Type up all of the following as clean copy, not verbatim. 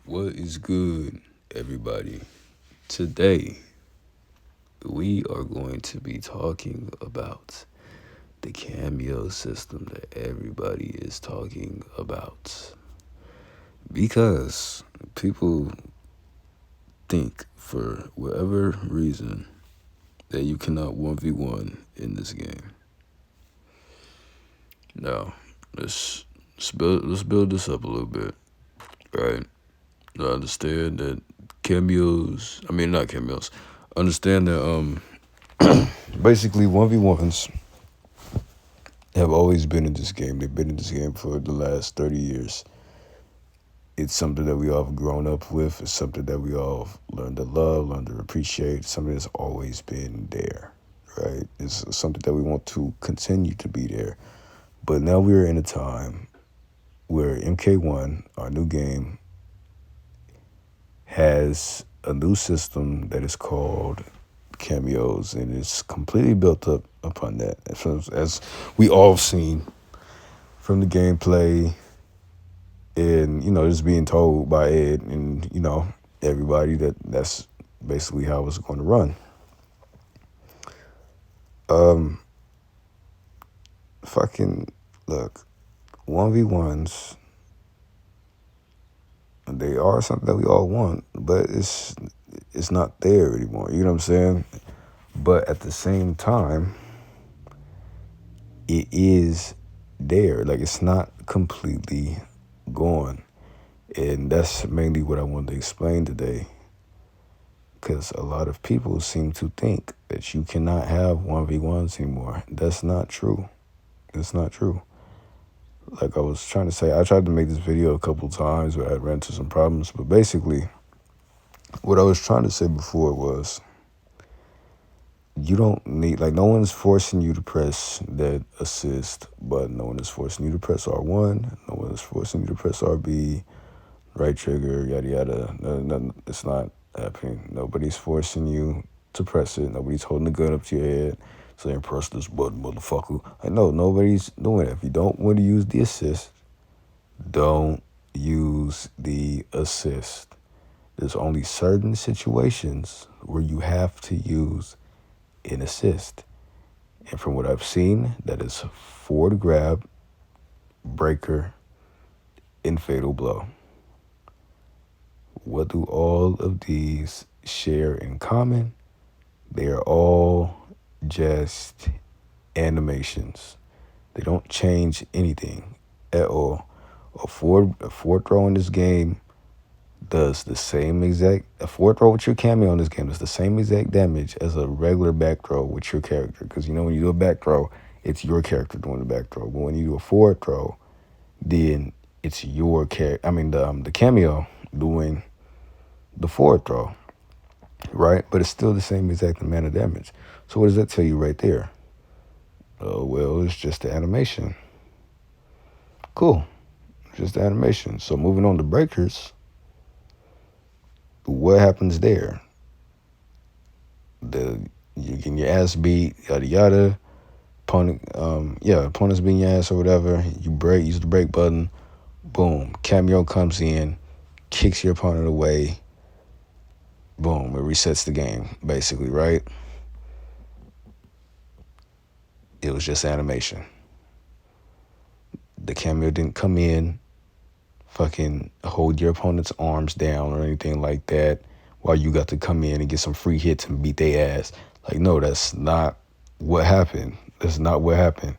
What is good, everybody? Today, we are going to be talking about the Cameo system that everybody is talking about. Because people think, for whatever reason, that you cannot 1v1 in this game. Now, let's build this up a little bit, right? I understand that not cameos. Understand that basically 1v1s have always been in this game. They've been in this game for the last 30 years. It's something that we all have grown up with. It's something that we all have learned to love, learned to appreciate. It's something that's always been there, right? It's something that we want to continue to be there. But now we're in a time where MK1, our new game, has a new system that is called Kameos, and it's completely built up upon that. As we all have seen from the gameplay and, just being told by Ed and, everybody that's basically how it's going to run. Look, 1v1s, they are something that we all want, but it's not there anymore. You know what I'm saying? But at the same time, it is there. Like, it's not completely gone. And that's mainly what I wanted to explain today. Because a lot of people seem to think that you cannot have 1v1s anymore. That's not true. It's not true. Like I was trying to say, I tried to make this video a couple times where I ran into some problems. But basically, what I was trying to say before was, you don't need, no one's forcing you to press that assist button. No one is forcing you to press R1. No one is forcing you to press RB, right trigger, yada, yada. No, it's not happening. Nobody's forcing you to press it. Nobody's holding a gun up to your head saying, press this button, motherfucker. No, nobody's doing it. If you don't want to use the assist, don't use the assist. There's only certain situations where you have to use an assist. And from what I've seen, that is forward grab, breaker, and fatal blow. What do all of these share in common? They are all just animations. They don't change anything at all. A forward throw in this game does the same exact, a forward throw with your Kameo in this game does the same exact damage as a regular back throw with your character. Because when you do a back throw, it's your character doing the back throw. But when you do a forward throw, then it's your character. The Kameo doing the forward throw, right? But it's still the same exact amount of damage. So what does that tell you right there? Well, it's just the animation. Cool. Just the animation. So moving on to breakers, what happens there? You're getting your ass beat, yada yada. Opponent's beating your ass or whatever. You use the break button. Boom. Kameo comes in, kicks your opponent away. Boom. It resets the game, basically, right? It was just animation. The Kameo didn't come in, fucking hold your opponent's arms down or anything like that while you got to come in and get some free hits and beat their ass. No, that's not what happened. That's not what happened.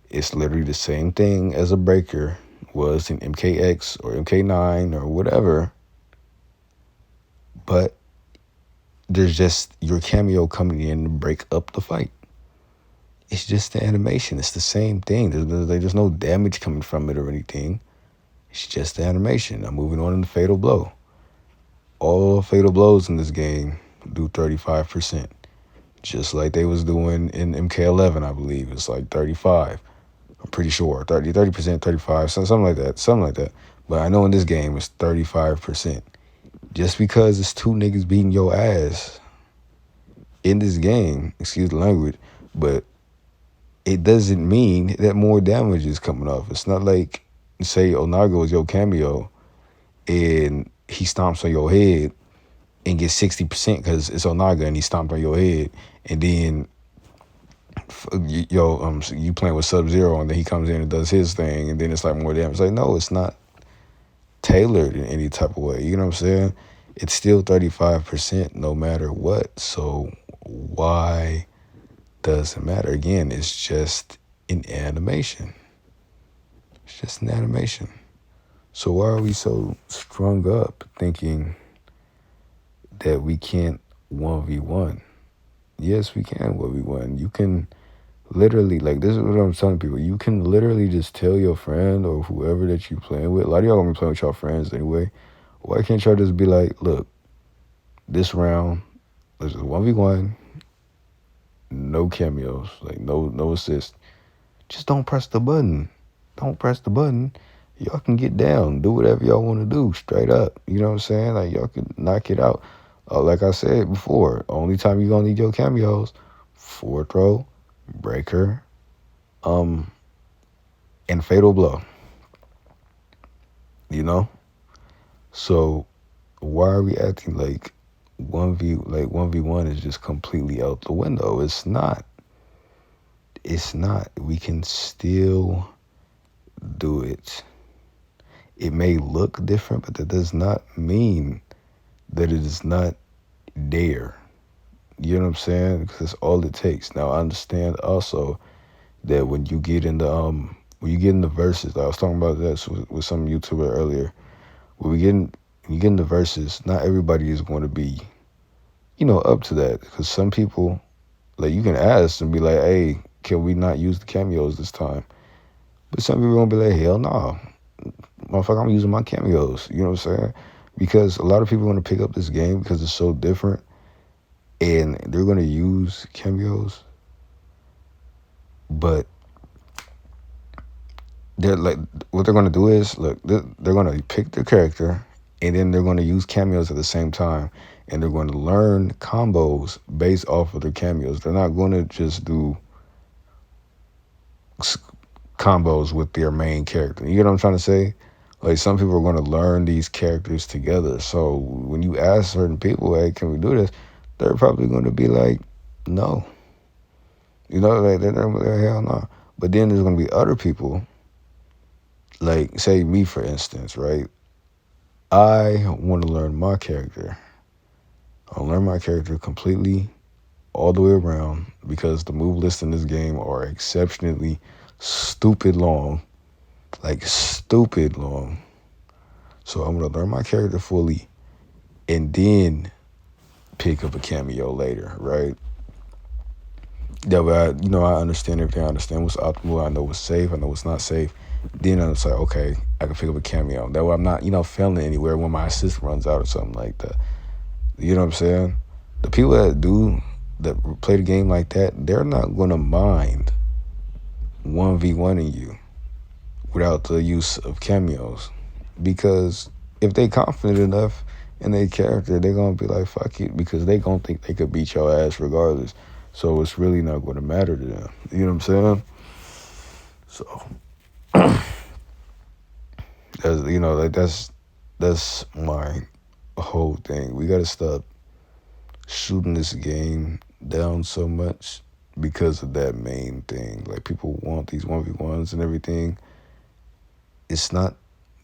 It's literally the same thing as a breaker was in MKX or MK9 or whatever. But there's just your Kameo coming in to break up the fight. It's just the animation. It's the same thing. There's no damage coming from it or anything. It's just the animation. I'm moving on to fatal blow. All fatal blows in this game do 35%. Just like they was doing in MK11, I believe. It's like 35. I'm pretty sure. 30%, 35, something like that. But I know in this game it's 35%. Just because it's two niggas beating your ass in this game, excuse the language, but it doesn't mean that more damage is coming off. It's not like, say, Onago is your Kameo and he stomps on your head and gets 60% because it's Onaga and he stomped on your head, and then you playing with Sub-Zero and then he comes in and does his thing, and then it's like more damage. It's like, no, it's not tailored in any type of way. You know what I'm saying? It's still 35% no matter what. So why does it matter? Again, it's just an animation. It's just an animation. So why are we so strung up thinking that we can't 1v1? Yes, we can 1v1. You can literally, like, this is what I'm telling people. You can literally just tell your friend or whoever that you playing with. A lot of y'all gonna be playing with y'all friends anyway. Why can't y'all just be like, look, this round, this is 1v1, no cameos, like no assist. Just don't press the button. Don't press the button. Y'all can get down, do whatever y'all want to do, straight up. You know what I'm saying? Like, y'all can knock it out. Like I said before, only time you're gonna need your cameos, forward throw, breaker, and fatal blow. You know? So why are we acting like 1v1 is just completely out the window? It's not. It's not. We can still do it. It may look different, but that does not mean that it is not there. You know what I'm saying? Because that's all it takes. Now, I understand also that when you get in the verses, I was talking about this with some YouTuber earlier. When you get in the verses, not everybody is going to be, up to that. Because some people, like, you can ask and be like, hey, can we not use the cameos this time? But some people gonna be like, hell no. Motherfucker, I'm using my cameos. You know what I'm saying? Because a lot of people want to pick up this game because it's so different, and they're going to use cameos, but they're like, what they're going to do is, look, they're going to pick their character, and then they're going to use cameos at the same time, and they're going to learn combos based off of their cameos. They're not going to just do combos with their main character. You know what I'm trying to say? Like, some people are going to learn these characters together. So when you ask certain people, hey, can we do this? They're probably going to be like, no. They're going to be like, hell no. But then there's going to be other people, like, say me, for instance, right? I want to learn my character. I'll learn my character completely all the way around because the move lists in this game are exceptionally stupid long. Like, stupid long. So I'm going to learn my character fully and then pick up a cameo later, right? That way, I understand everything. I understand what's optimal. I know what's safe. I know what's not safe. Then I'm like, okay, I can pick up a cameo. That way I'm not, failing anywhere when my assist runs out or something like that. You know what I'm saying? The people that play the game like that, they're not going to mind 1v1ing you without the use of cameos. Because if they confident enough in their character, they're going to be like, fuck it, because they going to think they could beat your ass regardless. So it's really not going to matter to them. You know what I'm saying? So, that's my whole thing. We got to stop shooting this game down so much because of that main thing. Like, people want these 1v1s and everything. It's not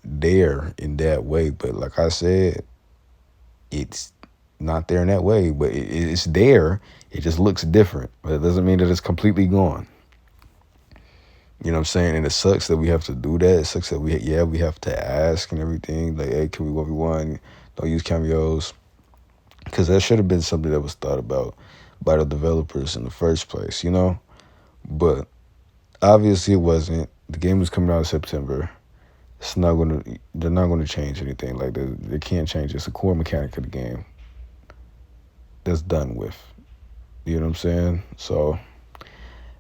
there in that way, but like I said, it's not there in that way, but it's there. It just looks different, but it doesn't mean that it's completely gone. You know what I'm saying? And it sucks that we have to do that. It sucks that we have to ask and everything. Like, hey, can we 1v1? Don't use cameos. Because that should have been something that was thought about by the developers in the first place, But obviously it wasn't. The game was coming out in September. They're not gonna change anything. Like, they can't change. It's a core mechanic of the game that's done with. You know what I'm saying? So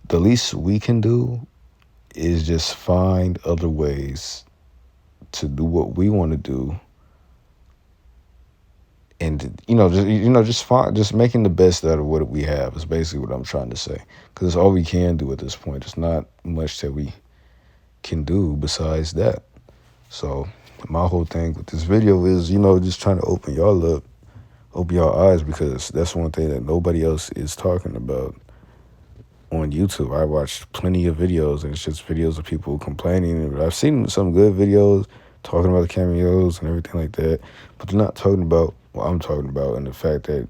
the least we can do is just find other ways to do what we want to do, and just making the best out of what we have is basically what I'm trying to say. Because it's all we can do at this point. There's not much that we can do besides that. So my whole thing with this video is, just trying to open y'all up, open y'all eyes, because that's one thing that nobody else is talking about on YouTube. I watched plenty of videos, and it's just videos of people complaining. I've seen some good videos talking about the cameos and everything like that, but they're not talking about what I'm talking about, and the fact that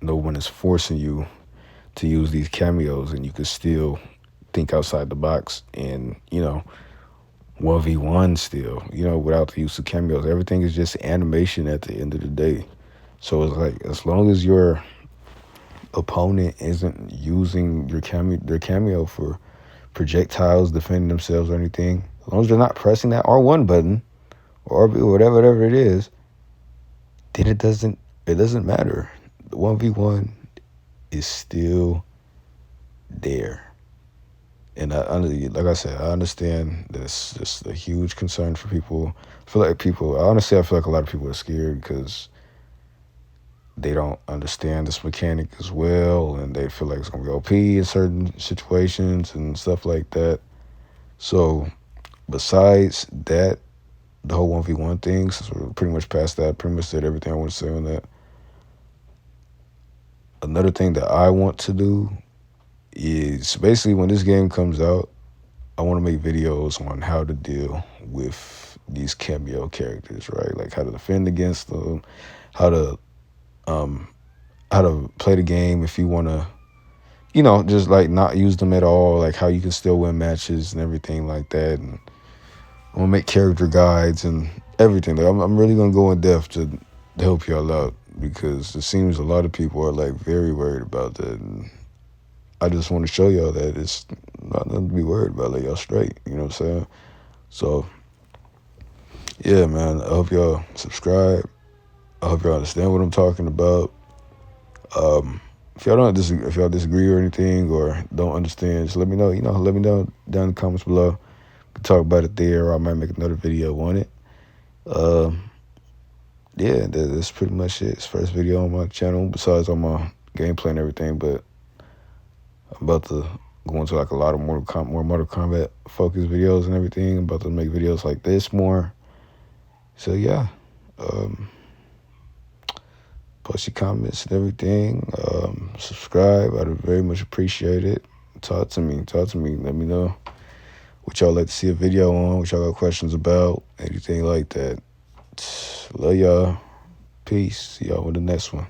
no one is forcing you to use these cameos, and you can still think outside the box and, 1v1 still, without the use of cameos. Everything is just animation at the end of the day. So it's like, as long as your opponent isn't using their cameo for projectiles, defending themselves or anything, as long as they're not pressing that R1 button or RB or whatever it is, then it doesn't matter. The 1v1 is still there. And like I said, I understand that it's just a huge concern for people. I feel like a lot of people are scared because they don't understand this mechanic as well, and they feel like it's going to be OP in certain situations and stuff like that. So besides that, the whole 1v1 thing, since we're pretty much past that, pretty much said everything I want to say on that. Another thing that I want to do is basically when this game comes out, I want to make videos on how to deal with these Kameo characters, right? Like how to defend against them, how to play the game if you want to, just like not use them at all, like how you can still win matches and everything like that. And I'm gonna make character guides and everything. Like I'm really gonna go in depth to help y'all out, because it seems a lot of people are like very worried about that, and I just want to show y'all that it's not nothing to be worried about. Like, y'all straight, you know what I'm saying? So yeah, man, I hope y'all subscribe. I hope y'all understand what I'm talking about. If y'all disagree or anything or don't understand, just let me know. Let me know down in the comments below. We can talk about it there, or I might make another video on it. Yeah, that's pretty much it. It's the first video on my channel, besides all my gameplay and everything. But I'm about to go into like a lot of more Mortal Kombat focused videos and everything. I'm about to make videos like this more. So yeah. Post your comments and everything. Subscribe. I'd very much appreciate it. Talk to me. Let me know what y'all like to see a video on, what y'all got questions about, anything like that. Love y'all. Peace. See y'all in the next one.